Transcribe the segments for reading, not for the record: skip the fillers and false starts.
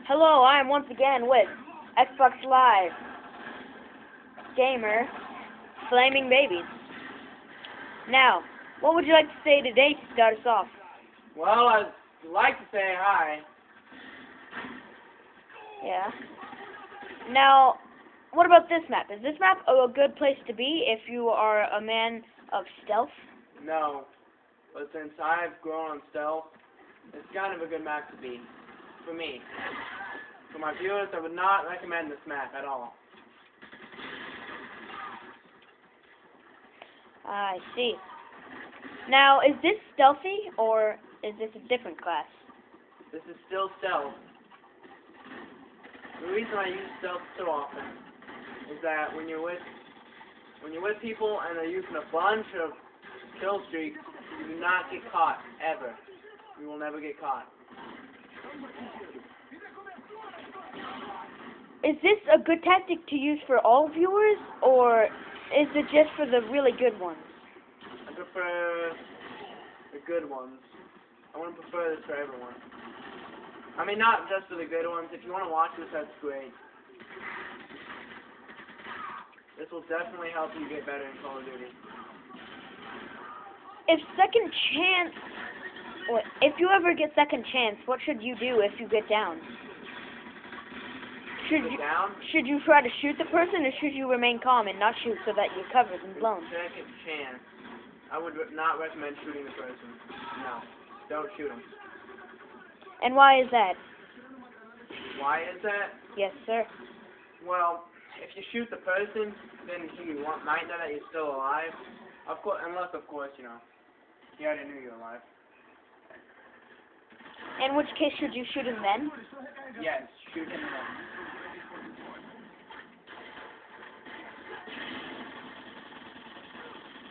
Hello, I am once again with Xbox Live Gamer Flaming Babies. Now, what would you like to say today to start us off? Well, I'd like to say hi. Yeah. Now, what about this map? Is this map a good place to be if you are a man of stealth? No, but since I've grown on stealth, it's kind of a good map to be. For me. For my viewers, I would not recommend this map at all. I see. Now, is this stealthy, or is this a different class? This is still stealth. The reason I use stealth so often is that when you're with people and they're using a bunch of kill streaks, you do not get caught, ever. You will never get caught. Is this a good tactic to use for all viewers, or is it just for the really good ones? I prefer the good ones. I wouldn't prefer this for everyone. I mean, not just for the good ones. If you want to watch this, that's great. This will definitely help you get better in Call of Duty. If you ever get second chance, what should you do if you get down? Should you try to shoot the person, or should you remain calm and not shoot so that you're covered and blown? Second chance. I would not recommend shooting the person. No. Don't shoot him. And why is that? Why is that? Yes, sir. Well, if you shoot the person, then he might know that you're still alive. Of course, unless, of course, you know, he already knew you were alive. In which case, should you shoot him then? Yes, shoot him then.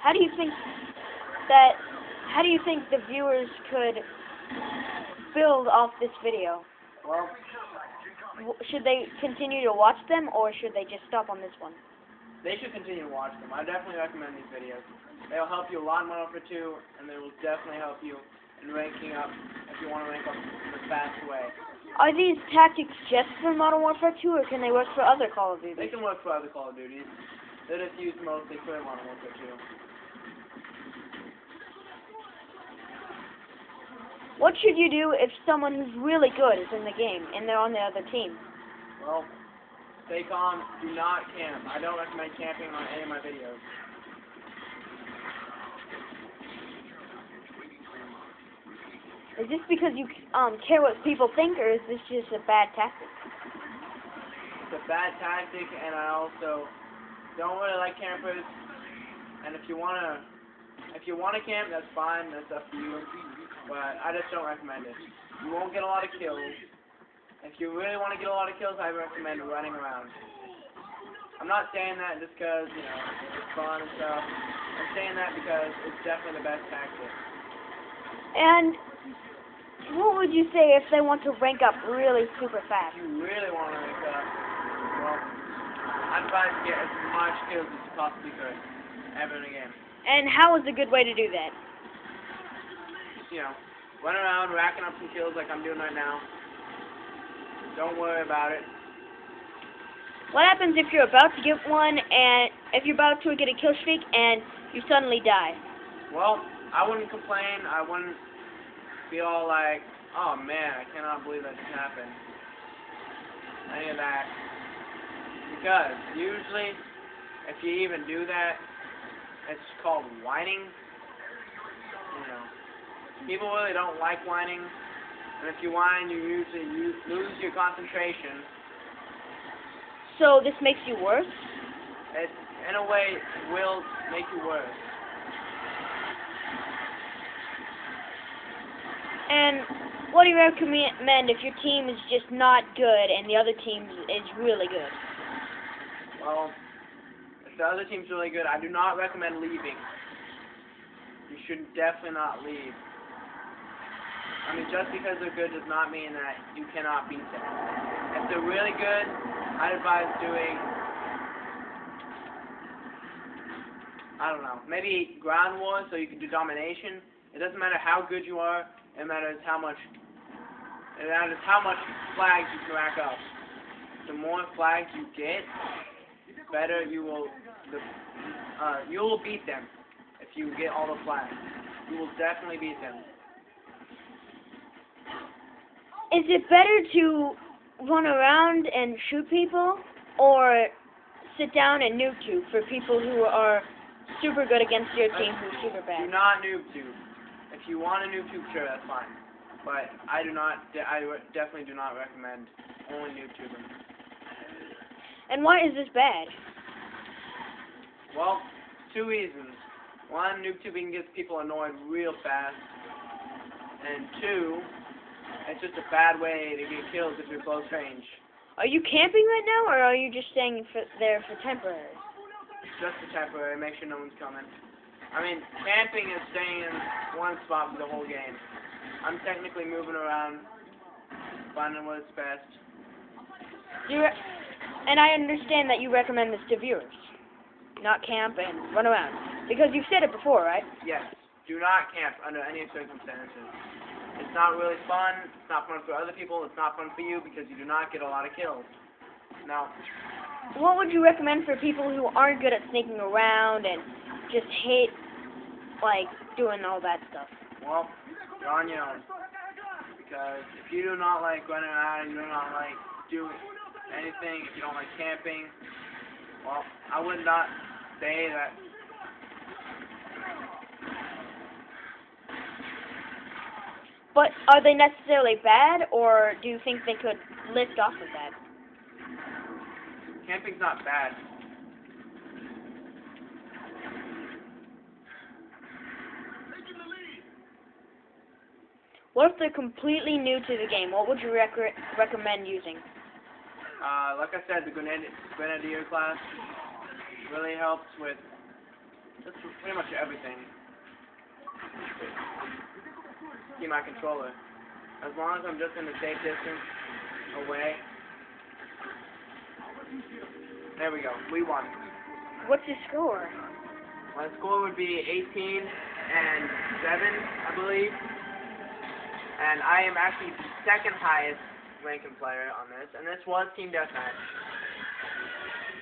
How do you think the viewers could build off this video? Well, Should they continue to watch them, or should they just stop on this one? they should continue to watch them. I definitely recommend these videos. They'll help you a lot in Modern Warfare 2, and they will definitely help you in ranking up if you want to rank up the fast way. Are these tactics just for Modern Warfare 2, or can they work for other Call of Duty? They can work for other Call of Duties. They're just used mostly for Modern Warfare 2. What should you do if someone who's really good is in the game and they're on the other team? Well, stay calm. Do not camp. I don't recommend camping on any of my videos. Is this because you care what people think, or is this just a bad tactic? It's a bad tactic, and I also don't really like campers. And if you wanna camp, that's fine. That's up to you. But I just don't recommend it. You won't get a lot of kills. If you really want to get a lot of kills, I recommend running around. I'm not saying that just because, you know, it's fun and stuff. I'm saying that because it's definitely the best tactic. And what would you say if they want to rank up really super fast? If you really want to rank up, well, I'd advise to get as much kills as you possibly could, ever and again. And how is a good way to do that? You know, run around, racking up some kills like I'm doing right now. Don't worry about it. What happens if you're about to get one, and if you're about to get a kill streak, and you suddenly die? Well, I wouldn't complain. I wouldn't be all like, oh man, I cannot believe that just happened. Any of that. Because usually, if you even do that, it's called whining. You know. People really don't like whining, and if you whine, you usually lose your concentration. So this makes you worse? It, in a way, will make you worse. And what do you recommend if your team is just not good and the other team is really good? Well, if the other team's really good, I do not recommend leaving. You should definitely not leave. I mean, just because they're good does not mean that you cannot beat them. If they're really good, I'd advise doing, I don't know, maybe ground war so you can do domination. It doesn't matter how good you are, it matters how much And that is how much flags you can rack up. The more flags you get, better you will. You will beat them if you get all the flags. You will definitely beat them. Is it better to run around and shoot people, or sit down and noob tube for people who are super good against your team who's super Do bad? not noob tube. If you want to noob tube, sure, that's fine. But I do not. Definitely do not recommend only noob tubing. And why is this bad? Well, two reasons. One, noob tubing gets people annoyed real fast. And two, it's just a bad way to get kills if you're close range. Are you camping right now, or are you just staying there for temporary? Just for temporary, make sure no one's coming. I mean, camping is staying in one spot for the whole game. I'm technically moving around, finding what's best. And I understand that you recommend this to viewers, not camp and run around, because you've said it before, right? Yes, do not camp under any circumstances. It's not really fun. It's not fun for other people. It's not fun for you because you do not get a lot of kills. Now, what would you recommend for people who aren't good at sneaking around and just hate, like, doing all that stuff? well, you're on your own. Because if you do not like running around, you do not like doing anything, if you don't like camping, well, I would not say that. But are they necessarily bad, or do you think they could lift off of that? Camping's not bad. What if they're completely new to the game? What would you recommend using? Like I said, the Grenadier class really helps with just pretty much everything. See my controller. As long as I'm just in a safe distance away. There we go. We won. What's your score? My score would be 18-7, I believe. And I am actually the second highest ranking player on this. And this was Team Deathmatch.